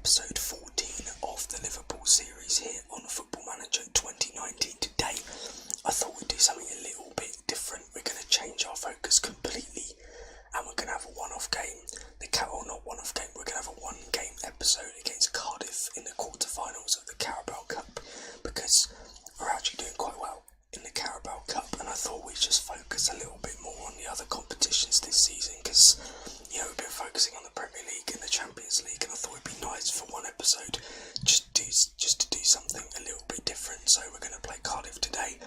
episode 14 of the Liverpool series here on Football Manager 2019. Today, I thought we'd do something a little bit different. We're going to change our focus completely, and we're going to have a one-off game. We're going to have a one-game episode against Cardiff in the quarterfinals of the Carabao Cup, because we're actually doing quite well in the Carabao Cup, and I thought we'd just focus a little bit more on the other competitions this season, because we've been focusing on the Premier League and the Champions League, and I thought it'd be nice for one episode just to do something a little bit different. So we're going to play Cardiff today.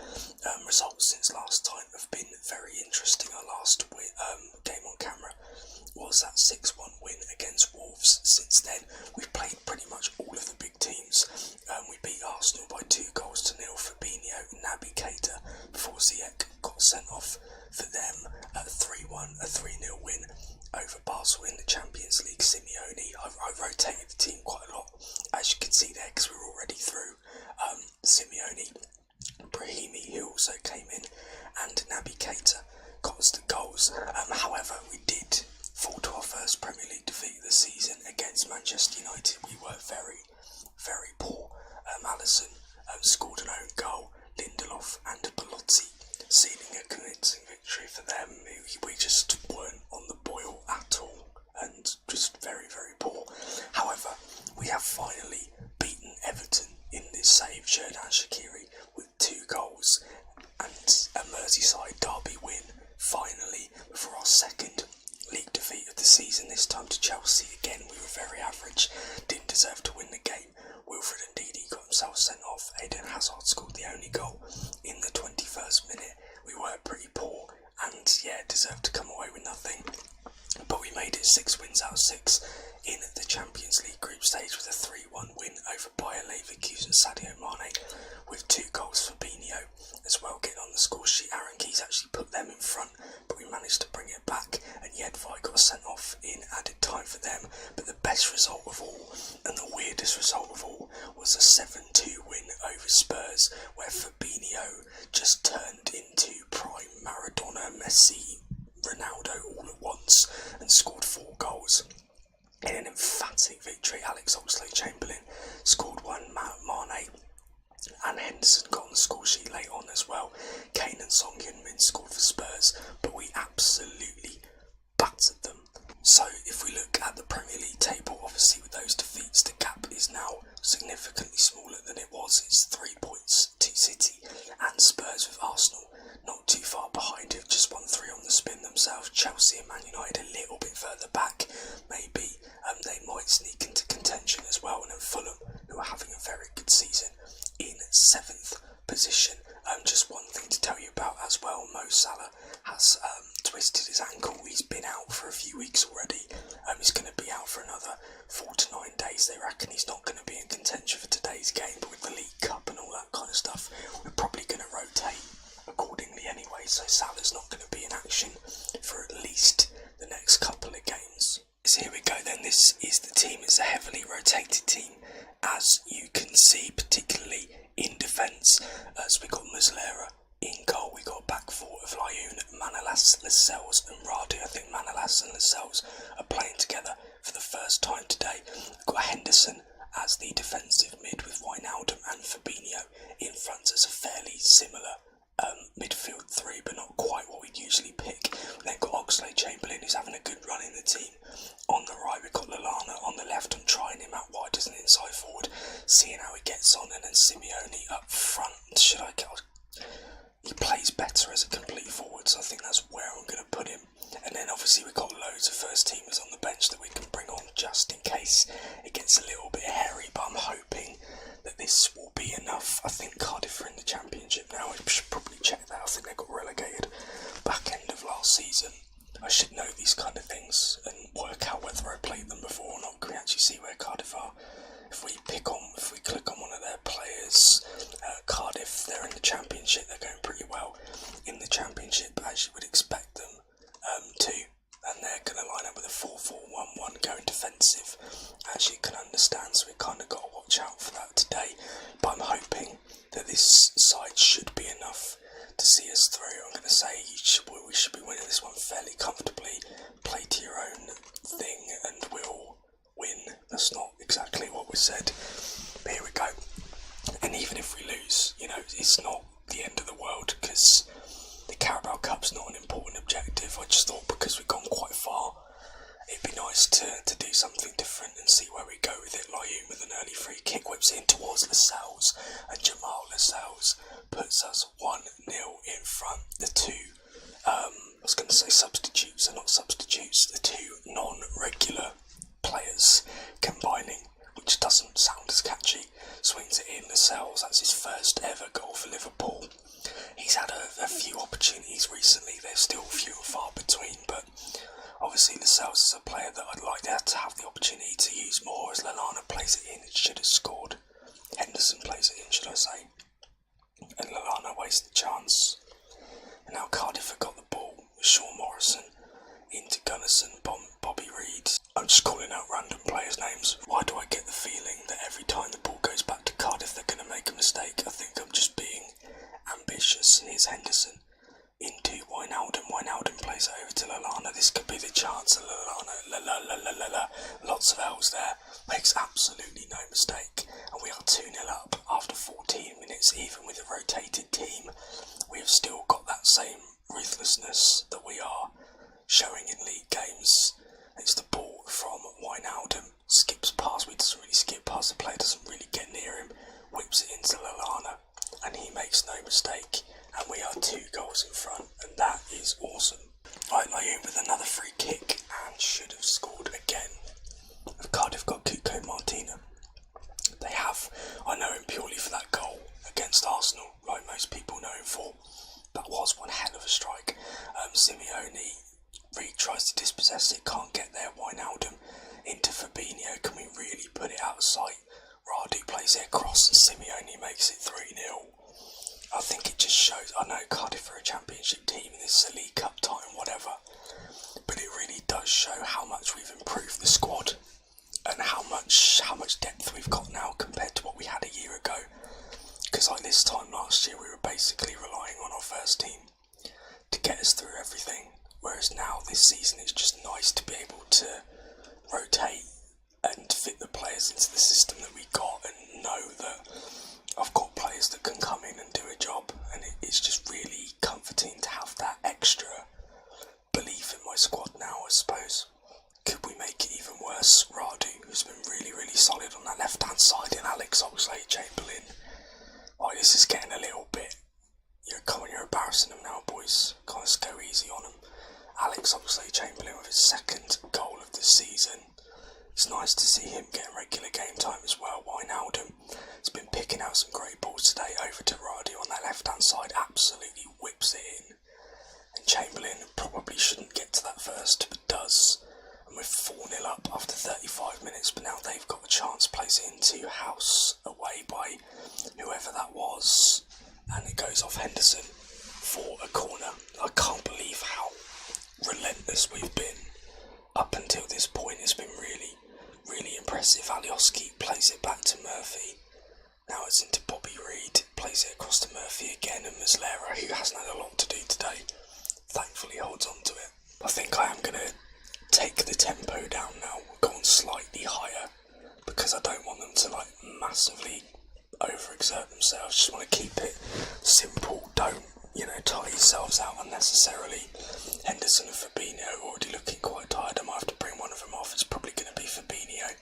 Results since last time have been very interesting. Our last game on camera was that 6-1 win against Wolves. Since then, we've played pretty much all of the big teams. We beat Arsenal by 2-0. Fabinho and Naby Keita before Ziyech got sent off for them at 3-1, a 3-0 win over Barcelona in the Champions League. Simeone, I rotated the team quite a lot, as you can see there, because we were already through. Simeone, Brahimi, who also came in, and Naby Keita got us the goals. However, we did fall to our first Premier League defeat of the season against Manchester United. We were very, very poor. Alisson scored an own goal, Lindelof and Belotti sealing a convincing victory for them. We just weren't on the boil at all, and just very, very poor. However, we have finally beaten Everton in this save, Xherdan Shaqiri with 2 goals, and a Merseyside derby win, finally, before our second league defeat of the season, this time to Chelsea. Again, we were very average, didn't deserve to win the game. Wilfred Ndidi got himself sent off. Eden Hazard scored the only goal in the 21st minute. We were pretty poor and deserved to come away with nothing. But we made it 6 wins out of 6 in the Champions League group stage with a 3-1 win over Bayer Leverkusen. Sadio Mane with 2 goals. Fabinho as well getting on the score sheet. Aaron Keys actually put them in front, but we managed to bring it back, and Jedvaj got sent off in added time for them. But the best result of all, and the weirdest result of all, was a 7-2 win over Spurs, where Fabinho just turned into prime Maradona, Messi, Ronaldo all at once and scored 4 goals. In an emphatic victory, Alex Oxlade-Chamberlain scored 1, Mane and Henderson got on the score sheet late on as well. Kane and Son Heung-min scored for Spurs, but we absolutely battered them. So if we look at the Premier League table, obviously with those defeats, the gap is now significantly smaller than it was. It's 3 points to City and Spurs, with Arsenal not too far behind, who've just won 3 on the spin themselves. Chelsea and Man United a little bit further back. Maybe they might sneak into contention as well. And then Fulham, who are having a very good season, in 7th position. Just one thing to tell you about as well, Mo Salah has twisted his ankle. He's been out for a few weeks already. He's going to be out for another 4 to 9 days. They reckon he's not going to be in contention for today's game, but with the League Cup and all that kind of stuff, we're probably going to rotate accordingly anyway, so Salah's not going to be in action for at least the next couple of games. So here we go then, this is the team. It's a heavily rotated team, as you can see, particularly in defence. So we got Muslera in goal, we got a back four of Lyoun, Manolas, Lascelles and Radu. I think Manolas and Lascelles are playing together for the first time today. We've got Henderson as the defensive mid with Wijnaldum and Fabinho in front as a fairly similar midfield 3, but not quite what we'd usually pick. We've then got Oxlade-Chamberlain, who's having a good run in the team. On the right, we've got Lallana. On the left, I'm trying him out wide as an inside forward, seeing how he gets on, and then Simeone up front. He plays better as a complete forward, so I think that's where I'm going to put him. And then obviously we've got loads of first teamers on the bench that we can bring on just in case it gets a little bit hairy, but I'm hoping that this will be enough. I think Cardiff are in the Championship now. I should probably check that. I think they got relegated back end of last season. I should know these kind of things and work out whether I played them before or not. Can we actually see where Cardiff are? If we click on one of their players, Cardiff, they're in the Championship. They're going pretty well in the Championship, as you would expect them to. And they're going to line up with a 4-4-1-1 going defensive, as you can understand, so we kind of got to watch out for that today. But I'm hoping that this side should be enough to see us through. I'm going to say we should be winning this one fairly comfortably. Play to your own thing and we'll win. That's not exactly we said. But here we go. And even if we lose, you know, it's not the end of the world, because the Carabao Cup's not an important objective. I just thought because we've gone quite far, it'd be nice to do something different and see where we go with it. Layoum with an early free kick whips in towards Lascelles, and Jamal Lascelles puts us 1-0 in front. The two, I was going to say substitutes, they're not substitutes, the two non-regular players combining, which doesn't sound as catchy. Swings it in. Lascelles, that's his first ever goal for Liverpool. He's had a few opportunities recently, they're still few and far between, but obviously Lascelles is a player that I'd like to have the opportunity to use more. As Lallana plays it in, it should have scored. Henderson plays it in, should I say. And Lallana wasted the chance. And now Cardiff have got the ball with Sean Morrison into Gunnarsson, Bobby Reid. I'm just calling out random players' names. Why do I get the feeling that every time the ball goes back to Cardiff they're going to make a mistake? I think I'm just being ambitious. And here's Henderson into Wijnaldum. Wijnaldum plays it over to Lallana. This could be the chance. Lallana, lots of L's there. Makes absolutely no mistake. And we are 2-0 up after 14 minutes. Even with a rotated team, we have still got that same ruthlessness that we are showing in league games. It's the ball from Wijnaldum. Skips past. We doesn't really skip past. The player doesn't really get near him. Whips it into Lallana. And he makes no mistake. And we are 2 goals in front, and that is awesome. Right, Layoum with another free kick, and should have scored again. Cardiff got Cuco Martina. They have. I know him purely for that goal against Arsenal, like most people know him for. That was one hell of a strike. Simeone tries to dispossess it, can't get there. Wijnaldum into Fabinho. Can we really put it out of sight? Radu plays it across, and Simeone makes it 3-0. I think it just shows, I know Cardiff are a championship team and this is a League Cup time, whatever, but it really does show how much we've improved the squad and how much depth we've got now compared to what we had a year ago. Because like this time last year we were basically relying on our first team to get us through everything, whereas now this season it's just nice to be able to rotate and fit the players into the system that we got and know that I've got players that can come in and do a job, and it's just really comforting to have that extra belief in my squad now, I suppose. Could we make it even worse? Radu, who's been really, really solid on that left-hand side, and Alex Oxlade-Chamberlain. Oh, this is getting a little bit... You're embarrassing them now, boys. Guys, go easy on them. Alex Oxlade-Chamberlain with his second goal of the season. It's nice to see him getting regular game time as well. Wijnaldum has been picking out some great balls today. Over to Radu on that left-hand side. Absolutely whips it in. And Chamberlain probably shouldn't get to that first, but does. And we're 4-0 up after 35 minutes, but now they've got a chance. Plays it into House away by whoever that was. And it goes off Henderson for a corner. I can't believe how relentless we've been. Up until this point, it's been really, really impressive. Alioski plays it back to Murphy. Now it's into Bobby Reid. Plays it across to Murphy again, and Muslera, who hasn't had a lot to do today, thankfully holds on to it. I think I am going to take the tempo down now. Go on slightly higher, because I don't want them to massively overexert themselves. Just want to keep it simple. Don't, tire yourselves out unnecessarily. Henderson and Fabinho already looking quite tired. I might have to bring one of them off. It's probably going to be Fabinho.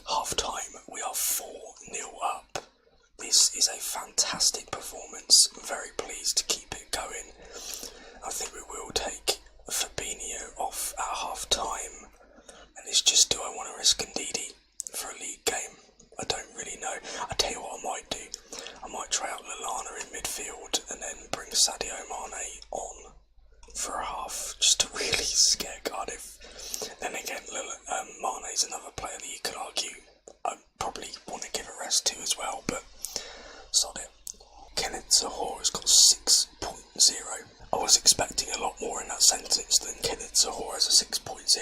Half time, we are 4-0 up. This is a fantastic performance. I'm very pleased to keep it going. I think we will take Fabinho off at half time. And it's just, do I want to risk Ndidi for a league game? I don't really know. I tell you what I might do. I might try out Lallana in midfield and then bring Sadio Mane on for a half, just to really scare Cardiff. Then again, Mane's another player that you could argue I probably want to give a rest to as well, but sod it. Kenneth Zohore has got 6.0. I was expecting a lot more in that sentence than Kenneth Zohore has a 6.0,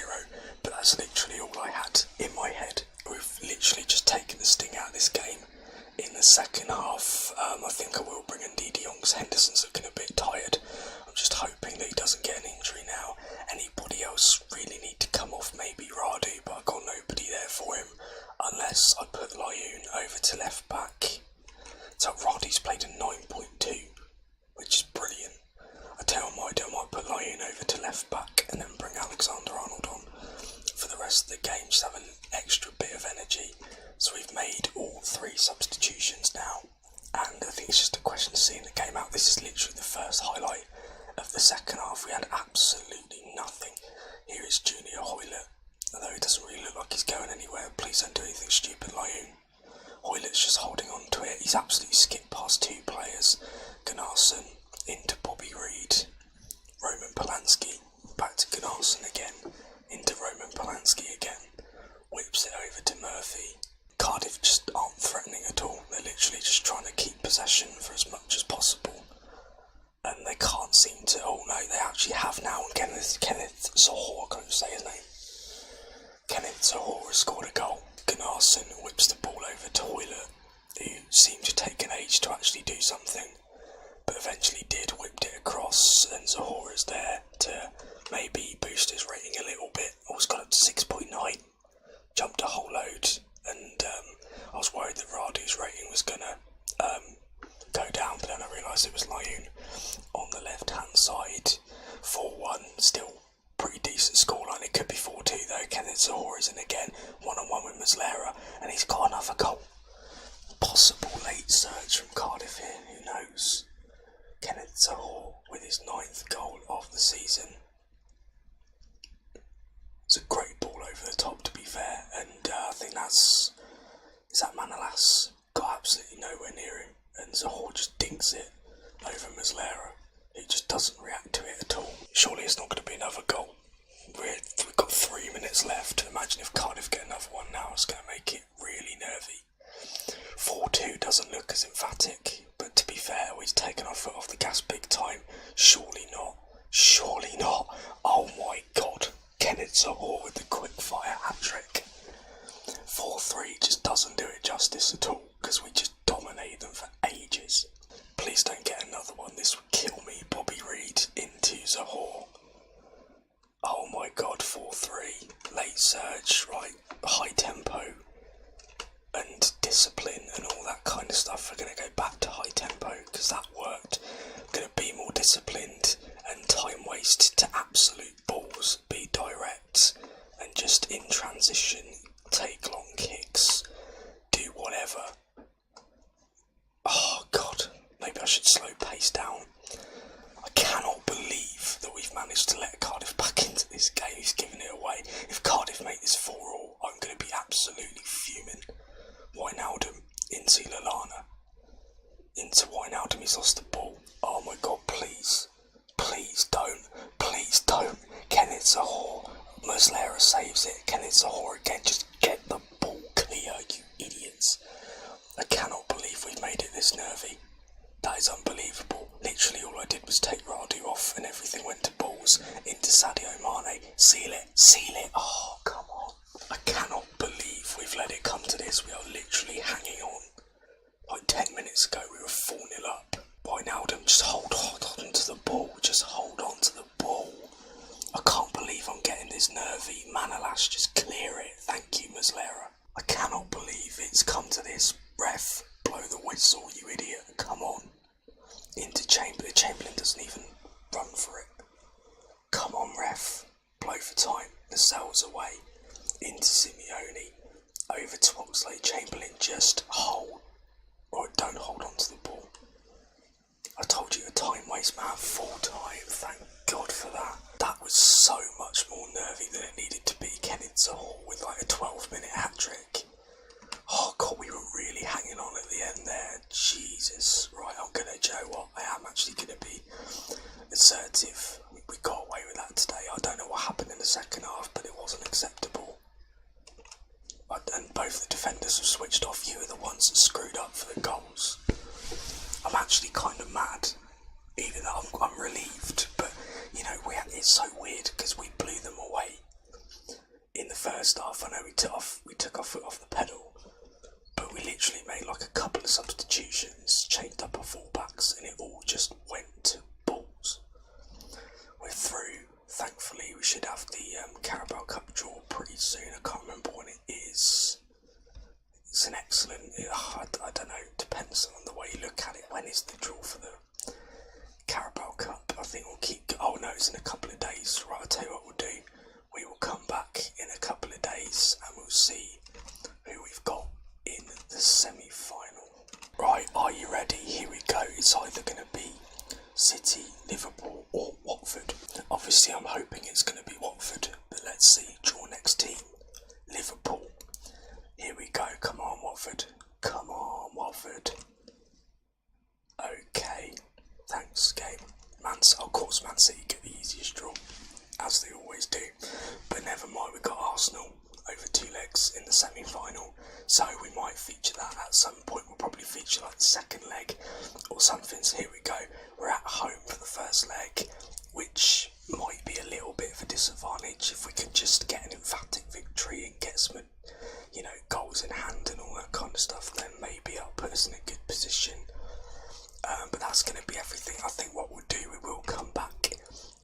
but that's literally all I had in my head. We've literally just taken the sting out of this game in the second half. I think I will bring in Ndidi Youngs. Henderson's looking a bit tired. I'm just hoping that he doesn't get an injury now. Anybody else really need to come off? Maybe Radu, but I've got nobody there for him unless I put Lyoun over to left back. So Roddy's played a 9.2, which is brilliant. I tell you what I might put Lyoun over to left back and then bring Alexander-Arnold on for the rest of the game, just have an extra bit of energy. So we've made all 3 substitutions now, and I think it's just a question of seeing the game out. This is literally the first highlight of the second half. We had absolutely nothing. Here is Junior Hoylett, although it doesn't really look like he's going anywhere. Please don't do anything stupid, Lyoun. Hoylett's just holding on to it. He's absolutely skipped past 2 players. Gunnarsson into Bobby Reid. Roman Polanski back to Gunnarsson again. Into Roman Polanski again. Whips it over to Murphy. Cardiff just aren't threatening at all. They're literally just trying to keep possession for as much as possible. And they can't seem to... Oh no, they actually have now. And Kenneth Zohore, I can't say his name. Kenneth Zohore has scored a goal. Gunnarsson whips the ball over to Hoylett, who seemed to take an age to actually do something, but eventually did, whipped it across, and Zohore is there to maybe boost his rating a little bit. Almost got up to 6.9, jumped a whole load, and I was worried that Radu's rating was going to go down, but then I realised it was Lyoun on the left-hand side. 4-1, still pretty decent scoreline. It could be 4-2 though. Kenneth Zohore is in again, one-on-one with Muslera, and he's got another goal. Possible late surge from Cardiff here, who knows? Kenneth Zohore with his 9th goal of the season. It's a great ball over the top, to be fair, and I think is that Manolas got absolutely nowhere near him, and Zohore just dinks it over Muslera. He just doesn't react to it at all. Surely it's not going to be another goal. We've got 3 minutes left. Imagine if Cardiff get another one now. It's going to make it really nervy. 4-2 doesn't look as emphatic, but to be fair, we've taken our foot off the gas big time. Surely not. Surely not. Oh my god. Kenneth Zohore with the quick fire hat-trick. 4-3 just doesn't do it justice at all, because we just dominated them for ages. Please don't get another one. This would kill me. Bobby Reid into Zohore. Oh my god, 4-3. Late surge, right? High tempo and discipline and all that kind of stuff. We're going to go back to high tempo because that worked. We're going to be more disciplined and time waste to absolute balls. Be direct and just in transition take long kicks. Do whatever. Oh god. Maybe I should slow pace down. I cannot believe that we've managed to let Cardiff back into this game. He's given it away. If Cardiff make this 4-4, I'm going to be absolutely fuming. Wijnaldum into Lallana. Into Wijnaldum, he's lost the ball. Oh my god, please. Please don't. Please don't. Kenneth Zohore. Muslera saves it. Kenneth Zohore again. Just get the ball clear, you idiots. I cannot believe we've made it this nervy. That is unbelievable. Literally all I did was take Radu off and everything went to balls into Sadio Mane. Seal it. Seal it. Oh, come on. I cannot believe we've let it come to this. We are literally hanging on. Like 10 minutes ago we were 4-0 up. Wijnaldum, just hold on to the ball. Just hold on to the ball. I can't believe I'm getting this nervy. Manolas, just clear it. Thank you, Muslera. I cannot believe it's come to this. Ref, blow the whistle, you idiot. Come on. Into Chamberlain. Chamberlain doesn't even run for it. Come on, ref. Blow for time. Lascelles away. Into Simeone. Over to Oxlade. Chamberlain, just hold. Or don't hold on to the ball. I told you a time waste, man. Full time. Thank God for that. That was so much more nervy than it needed to be. Kenneth Zohore with like a 12-minute hat-trick. Oh god, we were really hanging on at the end there. Jesus. Right, do you know what? I am actually going to be assertive. We got away with that today. I don't know what happened in the second half, but it wasn't acceptable. And both the defenders have switched off. You are the ones that screwed up for the goals. I'm actually kind of mad. Either that I'm relieved, but you know, it's so weird because we blew them away in the first half. I know we took our foot off the pedal, but we literally made like a couple of substitutions, changed up our fullbacks, and it all just went to balls. We're through. Thankfully, we should have the Carabao Cup draw pretty soon. I can't remember when it is. it's an excellent, I don't know, depends on the way you look at it. When is the draw for the Carabao Cup? I think we'll keep, oh no, it's in a couple of days. Right, I'll tell you what we'll do. We will come back in a couple of days and we'll see who we've got in the semi-final. Right, are you ready? Here we go. It's either going to be City, Liverpool or Watford. Obviously I'm hoping it's going to be Watford, but let's see. Draw next team, Liverpool. Here we go. Come on, Watford. Come on, Watford. Okay. Thanks, game. Of course, Man City get the easiest draw, as they always do. But never mind, we've got Arsenal over 2 legs in the semi-final, so we might feature that at some point. We'll probably feature like the second leg or something. So here we go. We're at home for the first leg, which might be a little bit of a disadvantage. If we could just get an emphatic victory and get some, goals in hand and all that kind of stuff, then maybe I'll put us in a good position. But that's going to be everything. I think what we'll do, we will come back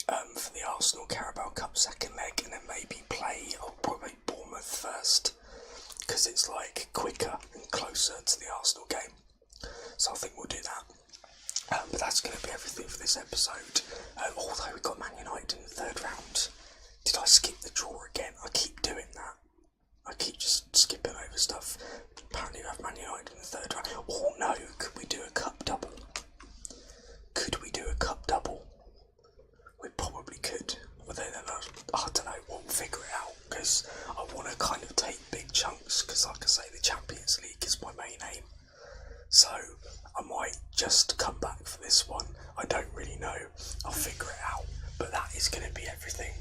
for the Arsenal Carabao Cup second leg, and then maybe play, probably Bournemouth first, because it's like quicker and closer to the Arsenal game. So I think we'll do that. But that's going to be everything for this episode. Although we got Man United in the third round. Did I skip the draw again? I keep doing that. I keep just skipping over stuff. Apparently we have Man United in the third round. Oh no, could we do a cup double? Could we do a cup double? We probably could. But then I don't know, we'll figure it out, because I want to kind of take big chunks, because like I say, the Champions League is my main aim. So I might just come back for this one. I don't really know. I'll figure it out. But that is going to be everything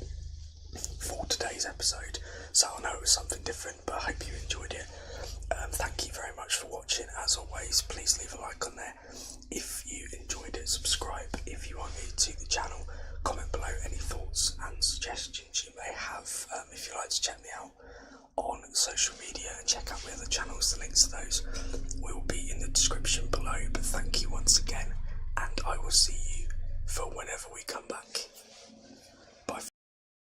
for today's episode. So I know it was something different, but I hope you enjoyed it. Thank you very much for watching. As always, please leave a like on there if you enjoyed it. Subscribe if you are new to the channel. Comment below any thoughts and suggestions you may have. If you'd like to check me out on social media and check out my other channels, the links to those will be in the description below.